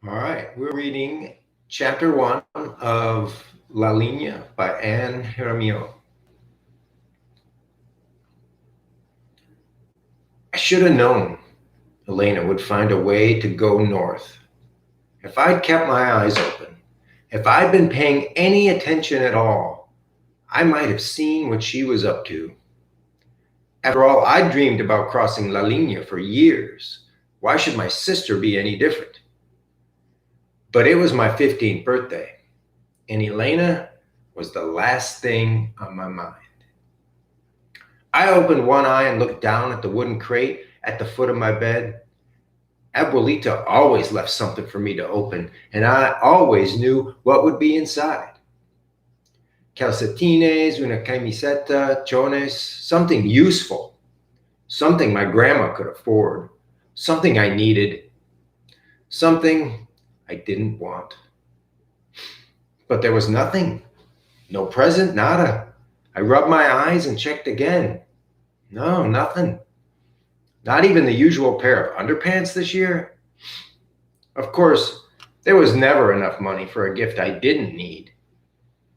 All right, we're reading chapter 1 of La Linea by Anne Jaramillo. I should have known Elena would find a way to go north. If I'd kept my eyes open, if I'd been paying any attention at all, I might have seen what she was up to. After all, I'd dreamed about crossing La Linea for years. Why should my sister be any different? But it was my 15th birthday, and Elena was the last thing on my mind. I opened one eye and looked down at the wooden crate at the foot of my bed. Abuelita always left something for me to open, and I always knew what would be inside. Calcetines, una camiseta, chones, something useful, something my grandma could afford, something I needed, something I didn't want. But there was nothing. No present, nada. I rubbed my eyes and checked again. No, nothing. Not even the usual pair of underpants this year. Of course, there was never enough money for a gift I didn't need,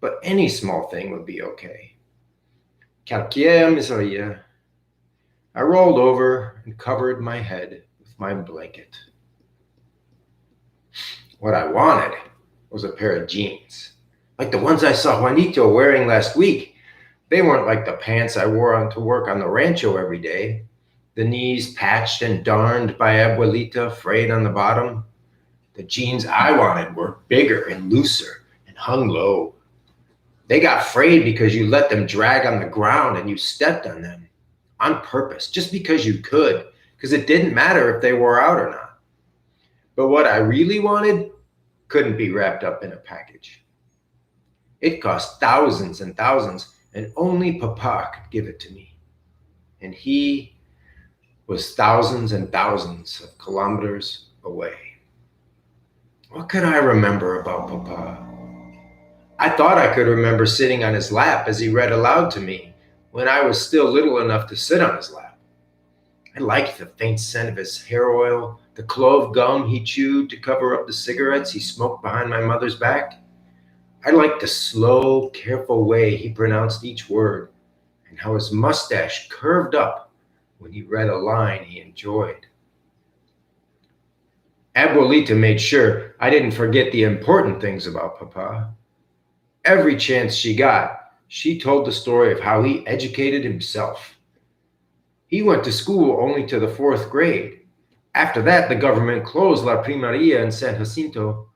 but any small thing would be okay. Cualquier miseria. I rolled over and covered my head with my blanket. What I wanted was a pair of jeans, like the ones I saw Juanito wearing last week. They weren't like the pants I wore on to work on the rancho every day. The knees patched and darned by Abuelita, frayed on the bottom. The jeans I wanted were bigger and looser and hung low. They got frayed because you let them drag on the ground and you stepped on them on purpose, just because you could, because it didn't matter if they wore out or not. But what I really wanted couldn't be wrapped up in a package. It cost thousands and thousands, and only Papa could give it to me. And he was thousands and thousands of kilometers away. What could I remember about Papa? I thought I could remember sitting on his lap as he read aloud to me when I was still little enough to sit on his lap. I liked the faint scent of his hair oil, the clove gum he chewed to cover up the cigarettes he smoked behind my mother's back. I liked the slow, careful way he pronounced each word and how his mustache curved up when he read a line he enjoyed. Abuelita made sure I didn't forget the important things about Papa. Every chance she got, she told the story of how he educated himself. He went to school only to the 4th grade. After that, the government closed La Primaria in San Jacinto.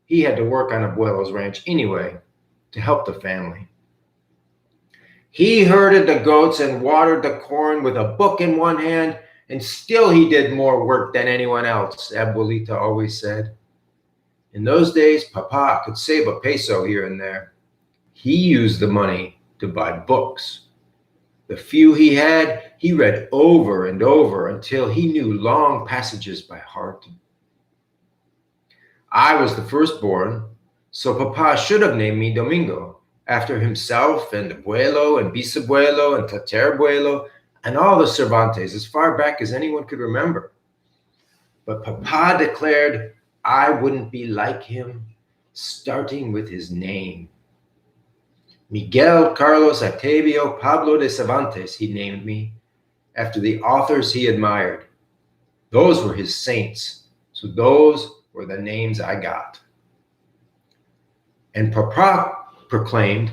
He had to work on Abuelo's ranch anyway to help the family. He herded the goats and watered the corn with a book in one hand, and still he did more work than anyone else, Abuelita always said. In those days, Papa could save a peso here and there. He used the money to buy books. The few he had, he read over and over until he knew long passages by heart. I was the firstborn, so Papa should have named me Domingo, after himself and abuelo and bisabuelo and tatarabuelo and all the Cervantes as far back as anyone could remember. But Papa declared I wouldn't be like him, starting with his name. Miguel Carlos Octavio Pablo de Cervantes, he named me, after the authors he admired. Those were his saints, so those were the names I got. And Papa proclaimed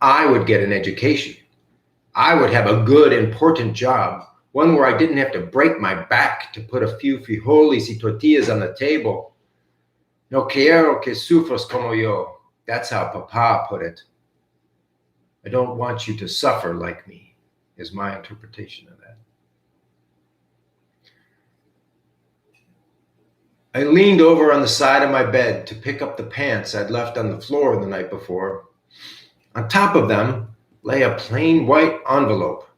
I would get an education. I would have a good, important job, one where I didn't have to break my back to put a few frijoles y tortillas on the table. No quiero que sufras como yo. That's how Papa put it. I don't want you to suffer like me, is my interpretation of that. I leaned over on the side of my bed to pick up the pants I'd left on the floor the night before. On top of them lay a plain white envelope.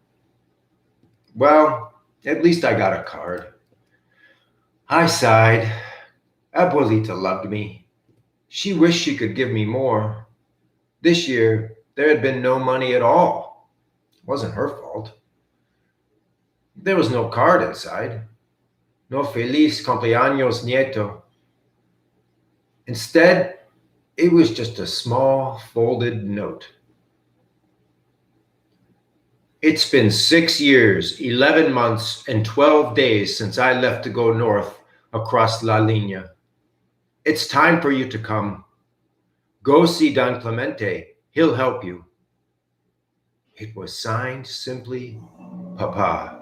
Well, at least I got a card. I sighed. Abuelita loved me. She wished she could give me more. This year, there had been no money at all. It wasn't her fault. There was no card inside. No feliz cumpleaños nieto. Instead, it was just a small folded note. It's been 6 years, 11 months, and 12 days since I left to go north across La Linea. It's time for you to come. Go see Don Clemente. He'll help you. It was signed simply, Papa.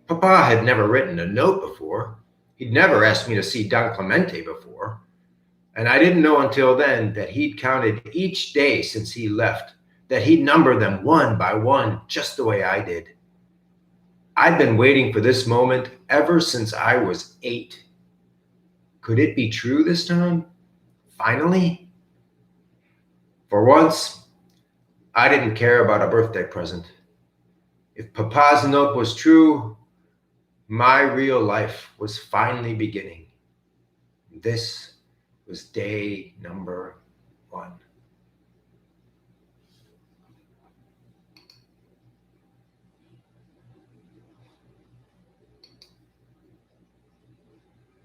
Papa had never written a note before. He'd never asked me to see Don Clemente before. And I didn't know until then that he'd counted each day since he left, that he'd numbered them one by one, just the way I did. I'd been waiting for this moment ever since I was 8. Could it be true this time? Finally? For once, I didn't care about a birthday present. If Papa's note was true, my real life was finally beginning. This was day number